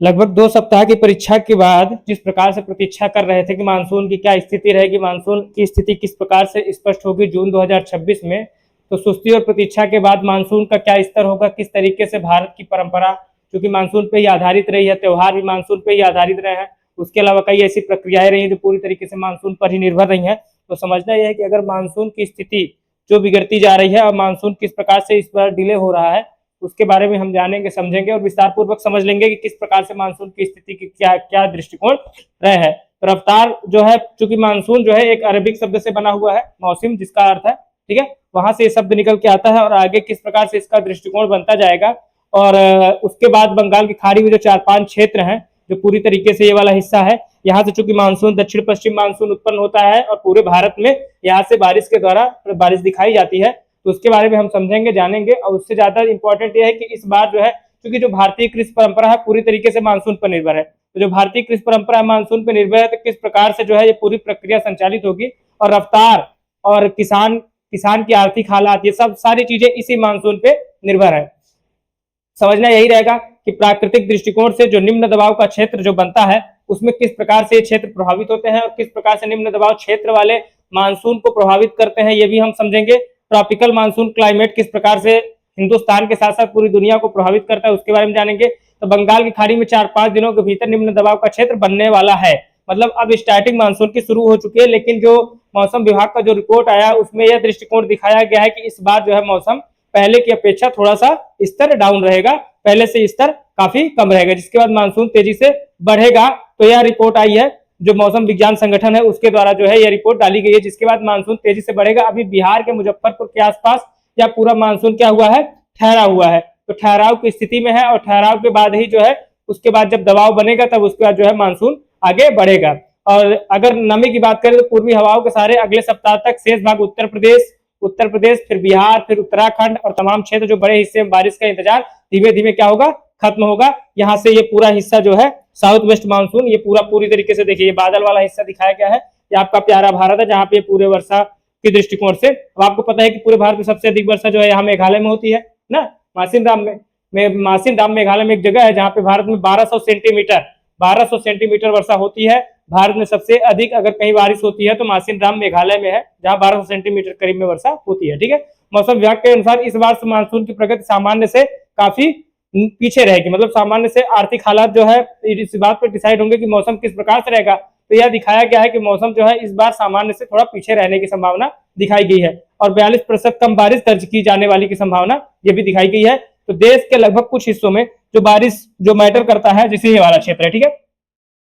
लगभग 2 सप्ताह की परीक्षा के बाद जिस प्रकार से प्रतीक्षा कर रहे थे कि मानसून की क्या स्थिति रहेगी, मानसून की स्थिति किस प्रकार से स्पष्ट होगी जून 2026 में, तो सुस्ती और प्रतीक्षा के बाद मानसून का क्या स्तर होगा, किस तरीके से भारत की परंपरा क्योंकि मानसून पे ही आधारित रही है, त्यौहार भी मानसून पे ही आधारित रहे हैं, उसके अलावा कई ऐसी प्रक्रियाएं रही हैं जो पूरी तरीके से मानसून पर ही निर्भर रही हैं। तो समझना यह है कि अगर मानसून की स्थिति जो बिगड़ती जा रही है और मानसून किस प्रकार से इस बार डिले हो रहा है, उसके बारे में हम जानेंगे, समझेंगे और विस्तार पूर्वक समझ लेंगे कि किस प्रकार से मानसून की स्थिति की क्या क्या दृष्टिकोण रहे है। तो रफ्तार जो है, चूंकि मानसून जो है एक अरबिक शब्द से बना हुआ है, मौसम जिसका अर्थ है, ठीक है, वहां से ये शब्द निकल के आता है और आगे किस प्रकार से इसका दृष्टिकोण बनता जाएगा। और उसके बाद बंगाल की खाड़ी में जो 4-5 क्षेत्र हैं, जो पूरी तरीके से ये वाला हिस्सा है, यहाँ से चूंकि मानसून दक्षिण पश्चिम मानसून उत्पन्न होता है और पूरे भारत में यहाँ से बारिश के द्वारा बारिश दिखाई जाती है, तो उसके बारे में हम समझेंगे, जानेंगे। और उससे ज्यादा इंपॉर्टेंट यह है कि इस बार जो है, क्योंकि जो भारतीय कृषि परंपरा है पूरी तरीके से मानसून पर निर्भर है, तो जो भारतीय कृषि परंपरा मानसून पर निर्भर है, तो किस प्रकार से जो है ये पूरी प्रक्रिया संचालित होगी और रफ्तार और किसान की आर्थिक हालात, ये सब सारी चीजें इसी मानसून पे निर्भर है। समझना यही रहेगा कि प्राकृतिक दृष्टिकोण से जो निम्न दबाव का क्षेत्र जो बनता है, उसमें किस प्रकार से ये क्षेत्र प्रभावित होते हैं और किस प्रकार से निम्न दबाव क्षेत्र वाले मानसून को प्रभावित करते हैं, ये भी हम समझेंगे। ट्रॉपिकल मानसून क्लाइमेट किस प्रकार से हिंदुस्तान के साथ साथ पूरी दुनिया को प्रभावित करता है, उसके बारे में जानेंगे। तो बंगाल की खाड़ी में 4-5 दिनों के भीतर निम्न दबाव का क्षेत्र बनने वाला है, मतलब अब स्टार्टिंग मानसून की शुरू हो चुकी है, लेकिन जो मौसम विभाग का जो रिपोर्ट आया उसमें यह दृष्टिकोण दिखाया गया है कि इस बार जो है मौसम पहले की अपेक्षा थोड़ा सा स्तर डाउन रहेगा, पहले से स्तर काफी कम रहेगा, जिसके बाद मानसून तेजी से बढ़ेगा। तो यह रिपोर्ट आई है, जो मौसम विज्ञान संगठन है उसके द्वारा जो है यह रिपोर्ट डाली गई है, जिसके बाद मानसून तेजी से बढ़ेगा। अभी बिहार के मुजफ्फरपुर के आसपास या पूरा मानसून क्या हुआ है, ठहरा हुआ है, तो ठहराव की स्थिति में है और ठहराव के बाद ही जो है, उसके बाद जब दबाव बनेगा तब उसके बाद जो है मानसून आगे बढ़ेगा। और अगर नमी की बात करें तो पूर्वी हवाओं के सहारे अगले सप्ताह तक शेष भाग उत्तर प्रदेश फिर बिहार फिर उत्तराखंड और तमाम क्षेत्र जो बड़े हिस्से में बारिश का इंतजार धीमे धीमे क्या होगा, खत्म होगा। यहाँ से ये पूरा हिस्सा जो है साउथ वेस्ट मानसून, ये पूरी तरीके से देखिए, ये बादल वाला हिस्सा दिखाया गया है, ये आपका प्यारा भारत है, जहाँ पे पूरे वर्षा के दृष्टिकोण से, अब आपको पता है कि पूरे भारत में सबसे अधिक वर्षा जो है यहाँ मेघालय में होती है ना, मासिनराम मेघालय में एक जगह है जहाँ पे भारत में 1200 सेंटीमीटर वर्षा होती है। भारत में सबसे अधिक अगर कहीं बारिश होती है तो मासिनराम मेघालय में है, जहां 1200 सेंटीमीटर करीब में वर्षा होती है, ठीक है। मौसम विभाग के अनुसार इस बार मानसून की प्रगति सामान्य से काफी पीछे रहेगी, मतलब सामान्य से आर्थिक हालात जो है इस बात पर डिसाइड होंगे कि मौसम किस प्रकार से रहेगा। तो यह दिखाया गया है कि मौसम जो है इस बार सामान्य से थोड़ा पीछे रहने की संभावना दिखाई गई है और 42% कम बारिश दर्ज की जाने वाली की संभावना यह भी दिखाई गई है। तो देश के लगभग कुछ हिस्सों में जो बारिश जो मैटर करता है, जैसे ये वाला क्षेत्र है, ठीक है,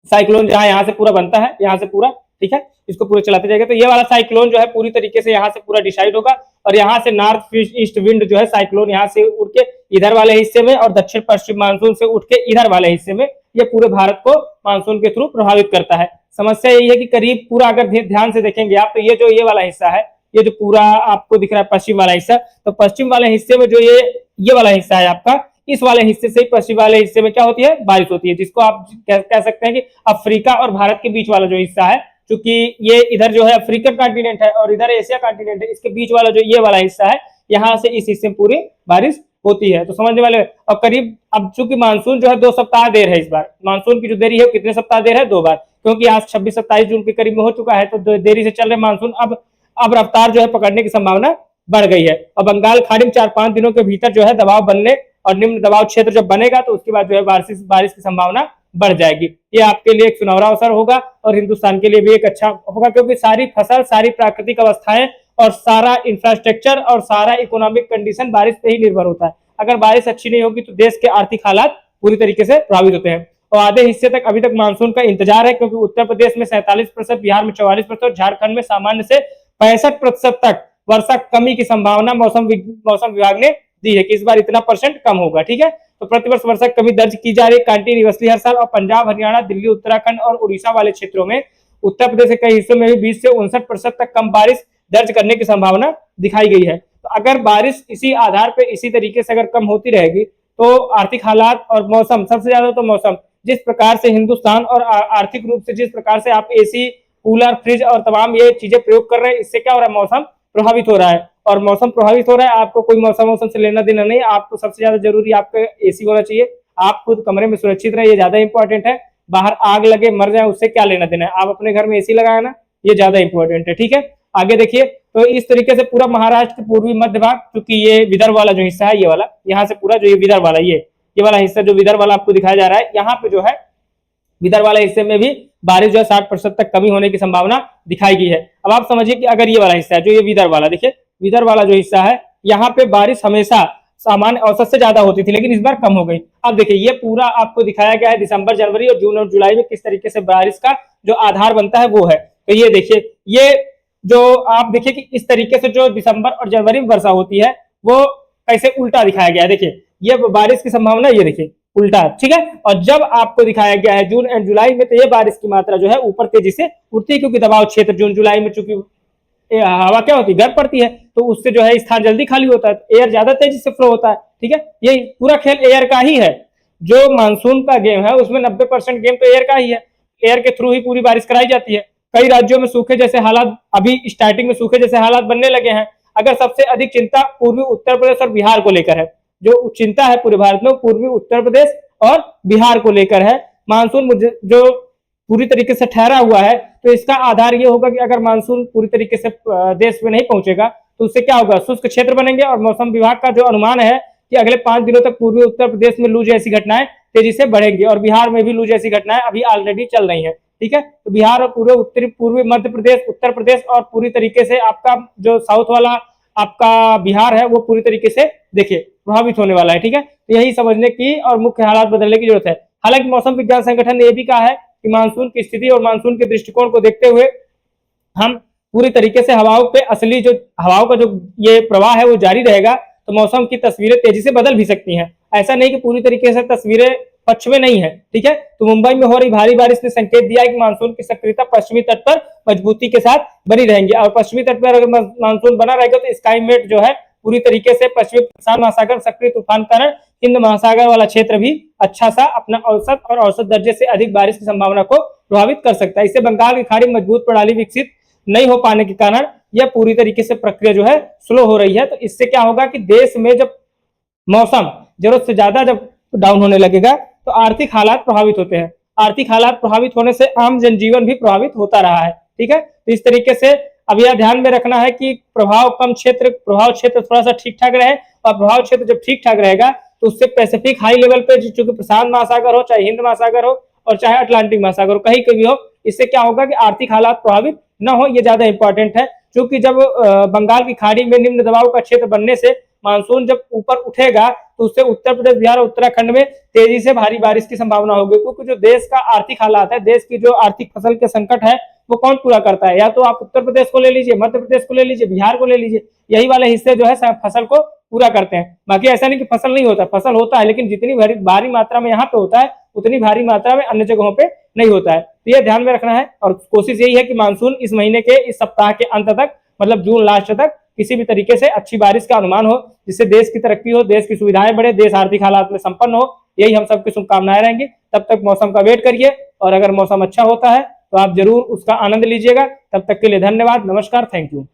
साइक्लोन जहां यहाँ से पूरा बनता है, यहाँ से पूरा, ठीक है, इसको पूरा चलाते जाएगा, तो ये वाला साइक्लोन जो है पूरी तरीके से यहाँ से पूरा डिसाइड होगा और यहाँ से नॉर्थ ईस्ट विंड जो है साइक्लोन यहाँ से उड़ के इधर वाले हिस्से में और दक्षिण पश्चिम मानसून से उठ के इधर वाले हिस्से में, ये पूरे भारत को मानसून के थ्रू प्रभावित करता है। समस्या यही है कि करीब पूरा अगर ध्यान से देखेंगे आप, तो ये वाला हिस्सा है, ये जो पूरा आपको दिख रहा है पश्चिम वाला हिस्सा, तो पश्चिम वाले हिस्से में जो ये वाला हिस्सा है आपका, इस वाले हिस्से से पश्चिम वाले हिस्से में क्या होती है, बारिश होती है, जिसको आप कह सकते हैं कि अफ्रीका और भारत के बीच वाला जो हिस्सा है, क्योंकि ये इधर जो है अफ्रीकन कॉन्टिनेंट है और इधर एशिया कॉन्टिनेंट है, इसके बीच वाला जो ये वाला हिस्सा है, यहाँ से इस हिस्से में पूरी बारिश होती है। तो समझने वाले, और करीब अब चूंकि मानसून जो है 2 सप्ताह देर है, इस बार मानसून की जो देरी है कितने सप्ताह देर है, 2 बार, क्योंकि आज 26-27 जून के करीब में हो चुका है, तो देरी से चल रहे मानसून अब रफ्तार जो है पकड़ने की संभावना बढ़ गई है और बंगाल खाड़ी में 4-5 दिनों के भीतर जो है दबाव बनने और निम्न दबाव क्षेत्र जब बनेगा तो उसके बाद जो है बारिश की संभावना बढ़ जाएगी। ये आपके लिए एक सुनहरा अवसर होगा और हिंदुस्तान के लिए भी एक अच्छा होगा, क्योंकि सारी फसल, सारी प्राकृतिक अवस्थाएं और सारा इंफ्रास्ट्रक्चर और सारा इकोनॉमिक कंडीशन बारिश पे ही निर्भर होता है। अगर बारिश अच्छी नहीं होगी तो देश के आर्थिक हालात पूरी तरीके से प्रभावित होते हैं और आधे हिस्से तक अभी तक मानसून का इंतजार है, क्योंकि उत्तर प्रदेश में 47%, बिहार में 44%, झारखंड में सामान्य से 65% तक वर्षा कमी की संभावना मौसम विभाग ने दी है कि इस बार इतना % कम होगा, ठीक है। तो प्रतिवर्ष वर्षा कमी दर्ज की जा रही है कंटिन्यूअसली हर साल, और पंजाब, हरियाणा, दिल्ली, उत्तराखंड और उड़ीसा वाले क्षेत्रों में, उत्तर प्रदेश के कई हिस्सों में भी 20 से 59% तक कम बारिश दर्ज करने की संभावना दिखाई गई है। तो अगर बारिश इसी आधार पर इसी तरीके से अगर कम होती रहेगी तो आर्थिक हालात और मौसम, सबसे ज्यादा तो मौसम, जिस प्रकार से हिंदुस्तान और आर्थिक रूप से जिस प्रकार से आप AC, कूलर, फ्रिज और तमाम ये चीजें प्रयोग कर रहे हैं, इससे क्या हो रहा है, मौसम प्रभावित हो रहा है। और मौसम प्रभावित हो रहा है, आपको कोई मौसम से लेना देना नहीं, आपको सबसे ज्यादा जरूरी आपका AC होना चाहिए, आप खुद कमरे में सुरक्षित रहे, ये ज्यादा इंपॉर्टेंट है। बाहर आग लगे मर जाए उससे क्या लेना देना है, आप अपने घर में एसी लगाए ना, ये ज्यादा इंपॉर्टेंट है। ठीक है, आगे देखिए। तो इस तरीके से पूरा महाराष्ट्र पूर्वी मध्य भाग, क्योंकि ये विदर्भ वाला जो हिस्सा है ये वाला, यहाँ से पूरा जो ये विदर्भ वाला ये वाला हिस्सा जो विदर्भ वाला आपको दिखाया जा रहा है, यहाँ पे जो है विदर्भ वाले हिस्से में भी बारिश जो है 60% तक कमी होने की संभावना दिखाई गई है। अब आप समझिए कि अगर ये वाला हिस्सा है जो ये विदर्भ वाला, देखिए विदर्भ वाला जो हिस्सा है, यहाँ पे बारिश हमेशा सामान्य औसत से ज्यादा होती थी, लेकिन इस बार कम हो गई। अब देखिए ये पूरा आपको दिखाया गया है दिसंबर, जनवरी और जून और जुलाई में किस तरीके से बारिश का जो आधार बनता है वो है। तो ये देखिए, ये जो आप देखिए कि इस तरीके से जो दिसंबर और जनवरी में वर्षा होती है वो कैसे उल्टा दिखाया गया है। देखिए ये बारिश की संभावना, ये देखिए उल्टा, ठीक है। और जब आपको दिखाया गया है जून एंड जुलाई में, तो ये बारिश की मात्रा जो है ऊपर तेजी से उठती है, क्योंकि दबाव क्षेत्र जून जुलाई में चूंकि हवा क्या होती है, गर्म पड़ती है, तो उससे जो है स्थान जल्दी खाली होता है, एयर ज्यादा तेजी से फ्लो होता है। ठीक है, ये पूरा खेल एयर का ही है। जो मानसून का गेम है उसमें 90% गेम तो एयर का ही है, एयर के थ्रू ही पूरी बारिश कराई जाती है। कई राज्यों में सूखे जैसे हालात, अभी स्टार्टिंग में सूखे जैसे हालात बनने लगे हैं। अगर सबसे अधिक चिंता पूर्वी उत्तर प्रदेश और बिहार को लेकर है, जो चिंता है पूरे भारत में पूर्वी उत्तर प्रदेश और बिहार को लेकर है। मानसून जो पूरी तरीके से ठहरा हुआ है, तो इसका आधार ये होगा कि अगर मानसून पूरी तरीके से देश में नहीं पहुंचेगा तो उससे क्या होगा, शुष्क क्षेत्र बनेंगे। और मौसम विभाग का जो अनुमान है कि अगले 5 दिनों तक पूर्वी उत्तर प्रदेश में लू जैसी घटनाएं तेजी से बढ़ेंगी, और बिहार में भी लू जैसी घटनाएं अभी ऑलरेडी चल रही है। ठीक है, तो बिहार और पूर्वी मध्य प्रदेश, उत्तर प्रदेश और पूरी तरीके से आपका जो साउथ वाला आपका बिहार है वो पूरी तरीके से देखिए प्रभावित होने वाला है। ठीक है, तो यही समझने की और मुख्य हालात बदलने की जरूरत है। हालांकि मौसम विज्ञान संगठन ने यह भी कहा है कि मानसून की स्थिति और मानसून के दृष्टिकोण को देखते हुए हम पूरी तरीके से हवाओं पे असली जो हवाओं का जो ये प्रवाह है वो जारी रहेगा, तो मौसम की तस्वीरें तेजी से बदल भी सकती हैं। ऐसा नहीं कि पूरी तरीके से तस्वीरें पक्ष में नहीं है। ठीक है, तो मुंबई में हो रही भारी बारिश ने संकेत दिया है कि मानसून की सक्रियता पश्चिमी तट पर मजबूती के साथ बनी रहेंगी, और पश्चिमी तट पर अगर मानसून बना रहेगा तो स्काईमेट जो है पूरी तरीके से पश्चिमी प्रशांत महासागर सक्रिय तूफान कारण हिंद महासागर वाला क्षेत्र भी अच्छा सा अपना औसत और औसत दर्जे से अधिक बारिश की संभावना को प्रभावित कर सकता है। इससे बंगाल की खाड़ी मजबूत प्रणाली विकसित नहीं हो पाने के कारण यह पूरी तरीके से प्रक्रिया जो है स्लो हो रही है। तो इससे क्या होगा कि देश में जब मौसम जरूरत से ज्यादा जब डाउन होने लगेगा तो आर्थिक हालात प्रभावित होते हैं। आर्थिक हालात प्रभावित होने से आम जनजीवन भी प्रभावित होता रहा है। ठीक है, तो इस तरीके से अब यह ध्यान में रखना है कि प्रभाव क्षेत्र थोड़ा सा ठीक ठाक रहे, और प्रभाव क्षेत्र जब ठीक ठाक रहेगा तो उससे पैसिफिक हाई लेवल पे, चूंकि प्रशांत महासागर हो, चाहे हिंद महासागर हो और चाहे अटलांटिक महासागर हो, कहीं कभी हो, इससे क्या होगा कि आर्थिक हालात प्रभावित न हो, ये ज्यादा इंपॉर्टेंट है। क्योंकि जब बंगाल की खाड़ी में निम्न दबाव का क्षेत्र बनने से मानसून जब ऊपर उठेगा तो उससे उत्तर प्रदेश, बिहार और उत्तराखंड में तेजी से भारी बारिश की संभावना होगी। क्योंकि जो देश का आर्थिक हालात है, देश की जो आर्थिक फसल के संकट है वो कौन पूरा करता है, या तो आप उत्तर प्रदेश को ले लीजिए, मध्य प्रदेश को ले लीजिए, बिहार को ले लीजिए, यही वाले हिस्से जो है फसल को पूरा करते हैं। बाकी ऐसा नहीं कि फसल नहीं होता, फसल होता है, लेकिन जितनी भारी मात्रा में यहाँ पे होता है उतनी भारी मात्रा में अन्य जगहों पे नहीं होता है। तो ये ध्यान में रखना है, और कोशिश यही है कि मानसून इस महीने के इस सप्ताह के अंत तक, मतलब जून लास्ट तक किसी भी तरीके से अच्छी बारिश का अनुमान हो, जिससे देश की तरक्की हो, देश की सुविधाएं बढ़े, देश आर्थिक हालात में संपन्न हो। यही हम सबकी शुभकामनाएं रहेंगी। तब तक मौसम का वेट करिए, और अगर मौसम अच्छा होता है तो आप जरूर उसका आनंद लीजिएगा। तब तक के लिए धन्यवाद, नमस्कार, थैंक यू।